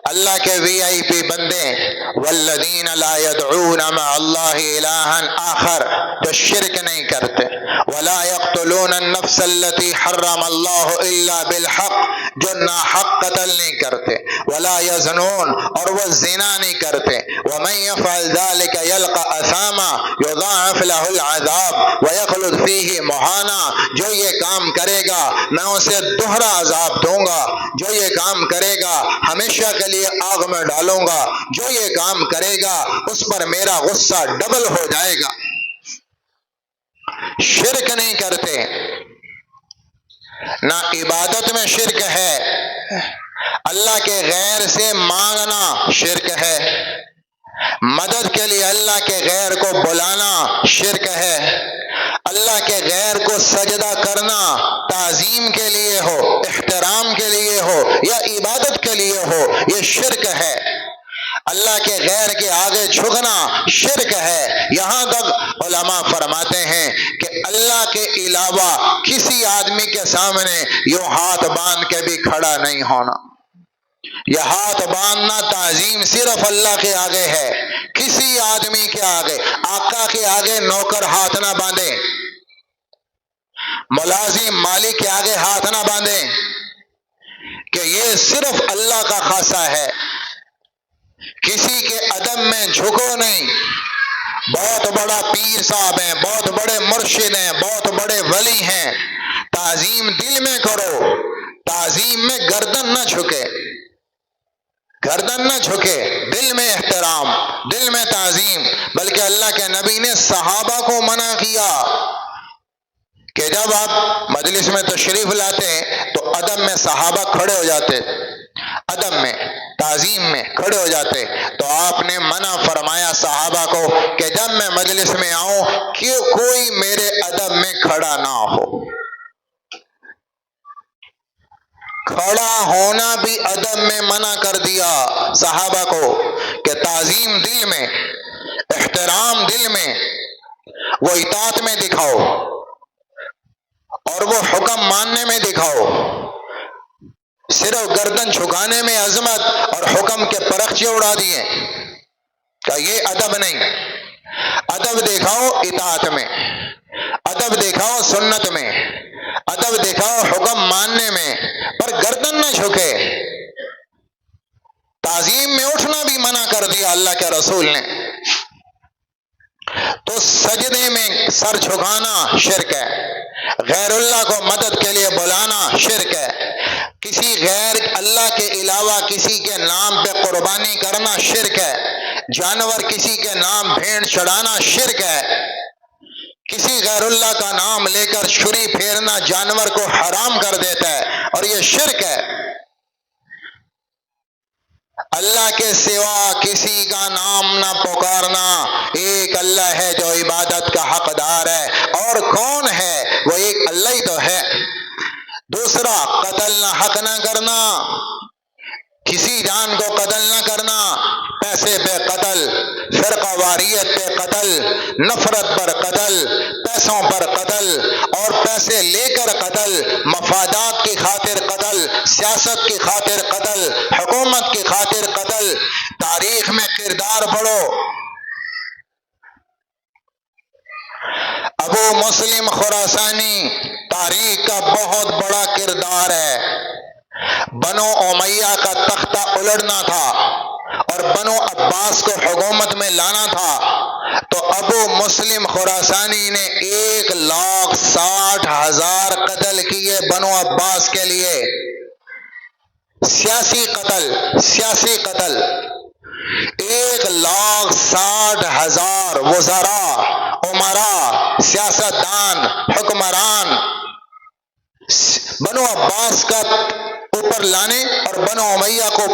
اللہ کے VIP بندے، والذین لا يدعون مع اللہ الہا آخر، جو شرک نہیں کرتے، ولا يقتلون النفس التي حرم اللہ الا بالحق، جو ناحق قتل نہیں کرتے، ولا يزنون، اور وہ زنا نہیں کرتے، ومن يفعل ذلك يلقى اثاما يضاعف له العذاب ويخلد فيه مهانا، جو یہ کام کرے گا میں اسے دوہرا عذاب دوں گا، جو یہ کام کرے گا ہمیشہ کے لیے آگ میں ڈالوں گا، جو یہ کام کرے گا اس پر میرا غصہ ڈبل ہو جائے گا۔ شرک نہیں کرتے، نہ عبادت میں شرک ہے، اللہ کے غیر سے مانگنا شرک ہے، مدد کے لیے اللہ کے غیر کو بلانا شرک ہے، اللہ کے غیر کو سجدہ کرنا تعظیم کے لیے ہو، احترام کے لیے ہو یا عبادت کے لیے ہو، یہ شرک ہے۔ اللہ کے غیر کے آگے جھکنا شرک ہے۔ یہاں تک علماء فرماتے ہیں کہ اللہ کے علاوہ کسی آدمی کے سامنے یوں ہاتھ باندھ کے بھی کھڑا نہیں ہونا۔ یہ ہاتھ باندھنا تعظیم صرف اللہ کے آگے ہے، کسی آدمی کے آگے، آقا کے آگے نوکر ہاتھ نہ باندھے، ملازم مالک کے آگے ہاتھ نہ باندھے، کہ یہ صرف اللہ کا خاصہ ہے۔ کسی کے ادب میں جھکو نہیں۔ بہت بڑا پیر صاحب ہیں، بہت بڑے مرشد ہیں، بہت بڑے ولی ہیں، تعظیم دل میں کرو، تعظیم میں گردن نہ جھکے، گردن نہ جھکے، دل میں احترام، دل میں تعظیم۔ بلکہ اللہ کے نبی نے صحابہ کو منع کیا کہ جب آپ مجلس میں تشریف لاتے تو ادب میں صحابہ کھڑے ہو جاتے، ادب میں تعظیم میں کھڑے ہو جاتے، تو آپ نے منع فرمایا صحابہ کو کہ جب میں مجلس میں آؤں کہ کوئی میرے ادب میں کھڑا نہ ہو۔ کھڑا ہونا بھی ادب میں منع کر دیا صحابہ کو کہ تعظیم دل میں، احترام دل میں، وہ اطاعت میں دکھاؤ اور وہ حکم ماننے میں دکھاؤ۔ صرف گردن جھکانے میں عظمت اور حکم کے پرخچے اڑا دیے کہ یہ ادب نہیں۔ ادب دکھاؤ اطاعت میں، ادب دکھاؤ سنت میں، ادب دکھاؤ حکم ماننے میں، پر گردن نہ جھکے۔ تعظیم میں اٹھنا بھی منع کر دیا اللہ کے رسول نے۔ تو سجدے میں سر جھکانا شرک ہے، غیر اللہ کو مدد کے لیے بلانا شرک ہے، کسی غیر اللہ کے علاوہ کسی کے نام پہ قربانی کرنا شرک ہے، جانور کسی کے نام بھیڑ چڑھانا شرک ہے، کسی غیر اللہ کا نام لے کر چھری پھیرنا جانور کو حرام کر دیتا ہے اور یہ شرک ہے۔ اللہ کے سوا کسی کا نام نہ پکارنا، ایک اللہ ہے جو عبادت کا حقدار ہے، اور کون ہے؟ وہ ایک اللہ ہی تو ہے۔ دوسرا، قتل نہ حق نہ کرنا، کسی جان کو قتل نہ کرنا، پیسے پہ قتل، فرقہ واریت پہ قتل، نفرت پر قتل، پیسوں پر قتل اور پیسے لے کر قتل، مفادات کی خاطر قتل، سیاست کی خاطر قتل، حکومت کی خاطر قتل۔ تاریخ میں کردار پڑھو، ابو مسلم خراسانی تاریخ کا بہت بڑا کردار ہے۔ بنو امیہ کا تختہ الٹنا تھا اور بنو عباس کو حکومت میں لانا تھا، تو ابو مسلم خراسانی نے 1,60,000 قتل کیے بنو عباس کے لیے، سیاسی قتل، سیاسی قتل۔ 1,60,000 وزراء، عمراء، سیاستدان، حکمران بنو عباس کا اوپر لانے اور بنو امیہ کو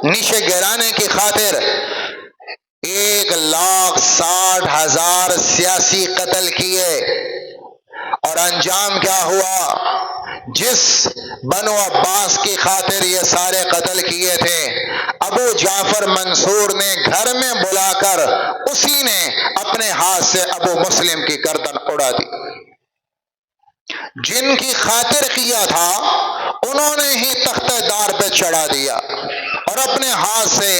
نیچے گرانے کی خاطر 1,60,000 سیاسی قتل کیے، اور انجام کیا ہوا؟ جس بنو عباس کی خاطر یہ سارے قتل کیے تھے، ابو جعفر منصور نے گھر میں بلا کر اسی نے اپنے ہاتھ سے ابو مسلم کی گردن اڑا دی۔ جن کی خاطر کیا تھا انہوں نے ہی تختہ دار پہ چڑھا دیا اور اپنے ہاتھ سے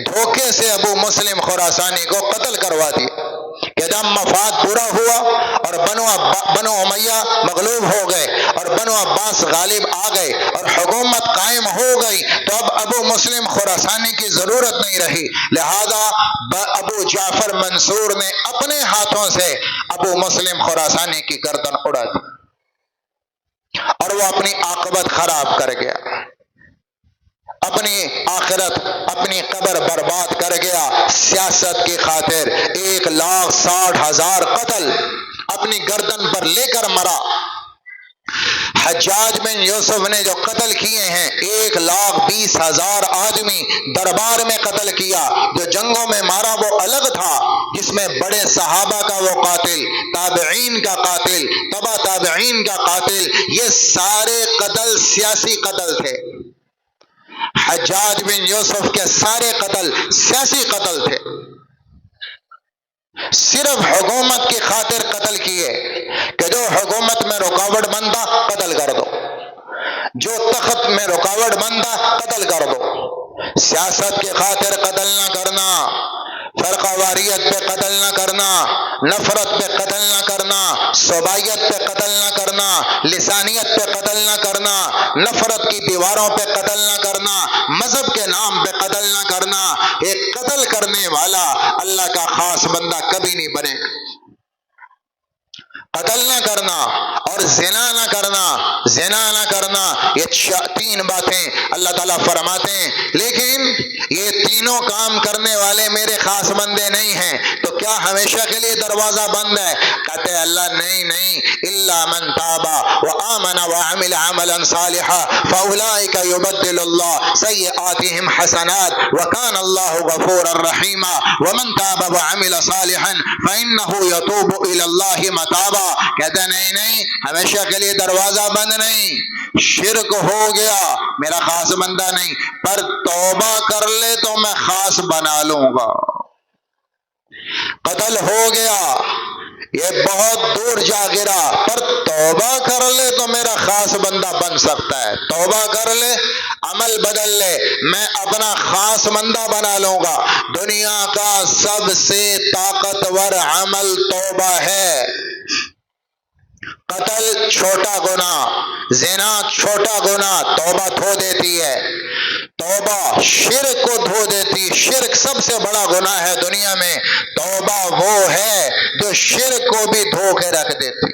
دھوکے سے ابو مسلم خراسانی کو قتل کروا دیا کہ جب مفاد پورا ہوا اور بنو امیہ مغلوب ہو گئے اور بنو عباس غالب آ گئے اور حکومت قائم ہو گئی تو اب ابو مسلم خراسانی کی ضرورت نہیں رہی، لہذا ابو جعفر منصور نے اپنے ہاتھوں سے ابو مسلم خراسانی کی گردن اڑا دی اور وہ اپنی عاقبت خراب کر گیا، اپنی آخرت اپنی قبر برباد کر گیا۔ سیاست کی خاطر 1,60,000 قتل اپنی گردن پر لے کر مرا۔ حجاج بن یوسف نے جو قتل کیے ہیں 1,20,000 آدمی دربار میں قتل کیا، جو جنگوں میں مارا وہ الگ تھا، جس میں بڑے صحابہ کا وہ قاتل، تابعین کا قاتل، تبع تابعین کا قاتل، یہ سارے قتل سیاسی قتل تھے۔ حجاج بن یوسف کے سارے قتل سیاسی قتل تھے، صرف حکومت کی خاطر قتل کیے کہ جو حکومت میں رکاوٹ بنتا قتل کر دو، جو تخت میں رکاوٹ بنتا قتل کر دو۔ سیاست کی خاطر قتل نہ کرنا، فرقہ واریت پہ قتل نہ کرنا، نفرت پہ قتل نہ کرنا، صوبائیت پہ قتل نہ کرنا، لسانیت پہ قتل نہ کرنا، نفرت کی دیواروں پہ قتل نہ کرنا، مذہب کے نام پہ قتل نہ کرنا۔ ایک قتل کرنے والا اللہ کا خاص بندہ کبھی نہیں بنے۔ قتل نہ کرنا اور زنا نہ کرنا، زنا نہ کرنا، یہ 3 باتیں اللہ تعالیٰ فرماتے ہیں، لیکن یہ تینوں کام کرنے والے میرے خاص بندے نہیں ہیں، تو کیا ہمیشہ کے لیے دروازہ بند ہے؟ کہتے ہیں اللہ نہیں، الا من تاب وآمن وعمل عملا صالحا فاولئک یبدل اللہ سیئاتہم حسنات وکان اللہ غفورا رحیما ومن تاب وعمل صالحا فانہ یتوب الی اللہ متابا۔ کہتے ہیں نہیں، ہمیشہ کے لیے دروازہ بند نہیں۔ شرک ہو گیا میرا خاص بندہ نہیں، پر توبہ کر لے تو میں خاص بنا لوں گا۔ قتل ہو گیا یہ بہت دور جا گرا، پر توبہ کر لے تو میرا خاص بندہ بن سکتا ہے۔ توبہ کر لے، عمل بدل لے، میں اپنا خاص بندہ بنا لوں گا۔ دنیا کا سب سے طاقتور عمل توبہ ہے۔ قتل چھوٹا گناہ، زنا چھوٹا گناہ، توبہ دھو دیتی ہے۔ توبہ شرک کو دھو دیتی، شرک سب سے بڑا گناہ ہے دنیا میں، توبہ وہ ہے جو شرک کو بھی دھو کے رکھ دیتی،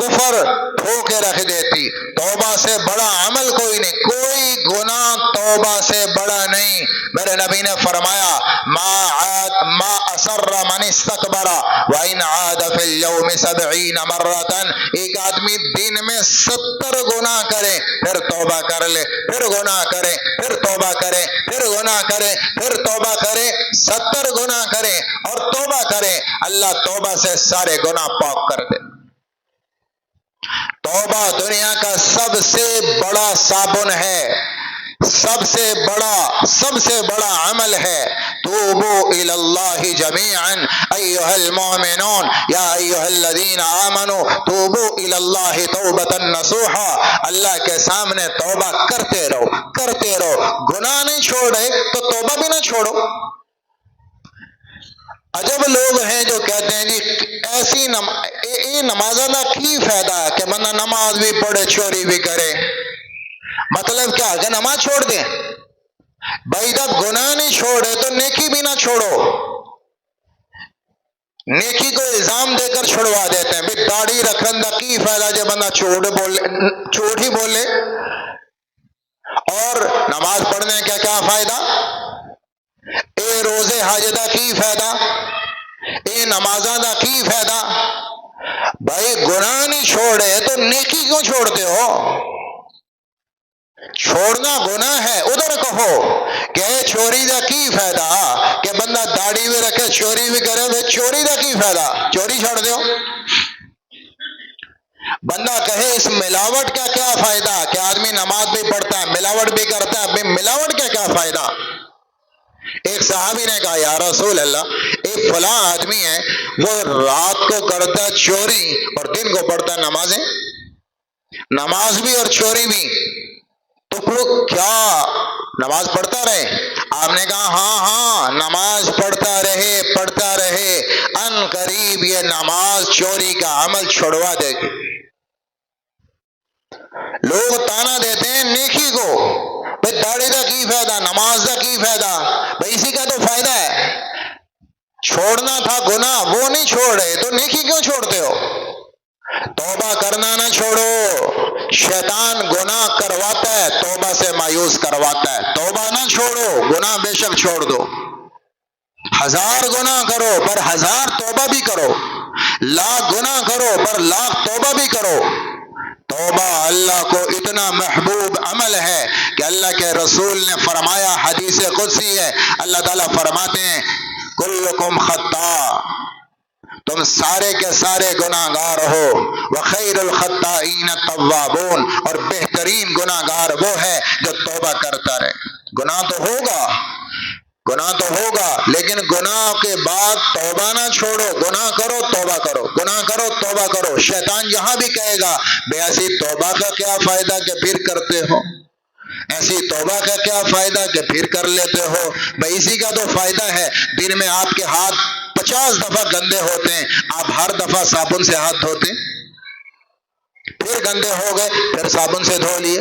کفر دھو کے رکھ دیتی۔ توبہ سے بڑا عمل کوئی نہیں، کوئی گناہ توبہ سے بڑا نہیں۔ میرے نبی نے فرمایا ما اسر من استکبر وان عاد فی اليوم 70 مرۃ، ایک آدمی دن میں 70 گناہ کرے پھر توبہ کر لے، پھر گناہ کرے، پھر توبہ کرے، پھر گناہ کرے، پھر توبہ کرے، 70 گناہ کرے اور توبہ کرے، اللہ توبہ سے سارے گناہ پاک کر دے۔ توبہ دنیا کا سب سے بڑا صابن ہے، سب سے بڑا عمل ہے۔ توبوا الی اللہ جميعا ایھا المؤمنون یا ایھا الذین آمنوا توبوا الی اللہ توبۃ نصوحا، اللہ کے سامنے توبہ کرتے رہو، گناہ نہیں چھوڑے تو توبہ بھی نہ چھوڑو۔ عجب لوگ ہیں جو کہتے ہیں جی ایسی نمازوں کا کی فائدہ ہے کہ بندہ نماز بھی پڑھے چوری بھی کرے، مطلب کیا کہ نماز چھوڑ دیں؟ بھائی جب گناہ نہیں چھوڑے تو نیکی بھی نہ چھوڑو۔ نیکی کو الزام دے کر چھڑوا دیتے ہیں، بھائی داڑھی رکھن دا کی فائدہ جب بندہ جھوٹ ہی بولے، اور نماز پڑھنے کا کیا فائدہ؟ اے روزے حج دا کی فائدہ؟ اے نمازاں دا کی فائدہ؟ بھائی گناہ نہیں چھوڑے تو نیکی کیوں چھوڑتے ہو؟ چھوڑنا گناہ ہے، ادھر کہو کہ چوری دا کی فائدہ کہ بندہ داڑھی بھی رکھے چوری بھی کرے، بھائی چوری دا کی فائدہ؟ چوری چھوڑ دیو۔ بندہ کہے اس ملاوٹ کا کیا فائدہ کہ آدمی نماز بھی پڑھتا ہے ملاوٹ بھی کرتا ہے، بھائی ملاوٹ کا کیا فائدہ؟ ایک صحابی نے کہا یا رسول اللہ ایک فلاں آدمی ہے وہ رات کو کرتا چوری اور دن کو پڑھتا نمازیں، نماز بھی اور چوری بھی، تو کیا نماز پڑھتا رہے؟ آپ نے کہا ہاں نماز پڑھتا رہے، ان قریب یہ نماز چوری کا عمل چھڑوا دے گی۔ لوگ تانا دیتے ہیں نیکی کو، بھئی داڑھی کا کی فائدہ، نماز کا کی فائدہ، بھئی اسی کا تو فائدہ ہے، چھوڑنا تھا گناہ وہ نہیں چھوڑ رہے تو نیکی کیوں چھوڑتے ہو؟ توبہ کرنا نہ چھوڑو، شیطان گناہ کرواتا ہے، توبہ سے مایوس کرواتا ہے، توبہ نہ چھوڑو، گناہ بے شک چھوڑ دو، 1000 گناہ کرو پر 1000 توبہ بھی کرو، 1,00,000 گناہ کرو پر 1,00,000 توبہ بھی کرو۔ توبہ اللہ کو اتنا محبوب عمل ہے کہ اللہ کے رسول نے فرمایا، حدیث قدسی ہے، اللہ تعالیٰ فرماتے ہیں کلکم خطاء، تم سارے کے سارے گناہ گار ہو، وخیر الخطائین التوابون، اور بہترین گناہ گار وہ ہے جو توبہ کرتا رہے۔ گناہ تو ہوگا لیکن گناہ کے بعد توبہ نہ چھوڑو، گناہ کرو توبہ کرو، گناہ کرو توبہ کرو۔ شیطان یہاں بھی کہے گا بے ایسی توبہ کا کیا فائدہ کہ پھر کرتے ہو، ایسی توبہ کا کیا فائدہ کہ پھر کر لیتے ہو، بھئی اسی کا تو فائدہ ہے، دن میں آپ کے ہاتھ 50 دفعہ گندے ہوتے ہیں، آپ ہر دفعہ صابن سے ہاتھ دھوتے، پھر گندے ہو گئے پھر صابن سے دھو لیے،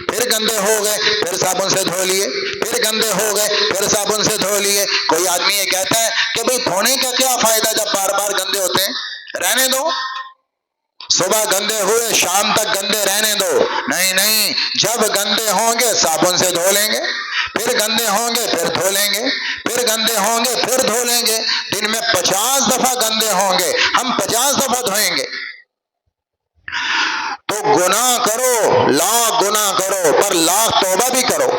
پھر گندے ہو گئے پھر صابن سے دھو لیے، پھر گندے ہو گئے پھر صابن سے دھو لیے۔ کوئی آدمی یہ کہتا ہے کہ بھئی دھونے کا کیا فائدہ جب بار بار گندے ہوتے ہیں، رہنے دو، صبح گندے ہوئے شام تک گندے رہنے دو۔ نہیں، جب گندے ہوں گے صابن سے دھو لیں گے، پھر گندے ہوں گے پھر دھو لیں گے، پھر گندے ہوں گے پھر دھو لیں گے، دن میں 50 دفعہ گندے ہوں گے، ہم 50 دفعہ دھوئیں گے۔ تو گناہ کرو، 1,00,000 گناہ کرو پر 1,00,000 توبہ بھی کرو۔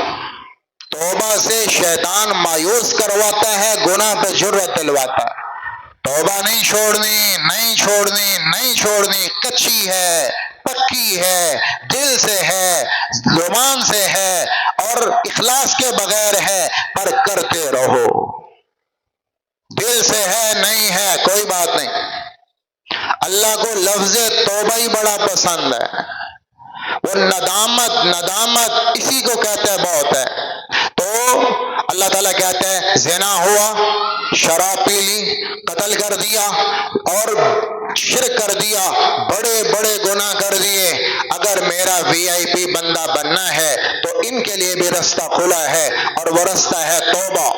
توبہ سے شیطان مایوس کرواتا ہے، گناہ پہ جرأت دلواتا ہے۔ توبہ نہیں چھوڑنی، کچی ہے، پکی ہے، دل سے ہے، زبان سے ہے اور اخلاص کے بغیر ہے، پر کرتے رہو۔ دل سے ہے نہیں ہے کوئی بات نہیں، اللہ کو لفظ توبہ ہی بڑا پسند ہے، وہ ندامت اسی کو کہتے ہیں بہت ہے۔ تو اللہ تعالیٰ کہتے ہیں زنا ہوا، شراب پی لی، قتل کر دیا اور شرک کر دیا، بڑے بڑے گناہ کر دیے، اگر میرا VIP بندہ بننا ہے تو ان کے لیے بھی رستہ کھلا ہے، اور وہ رستہ ہے توبہ۔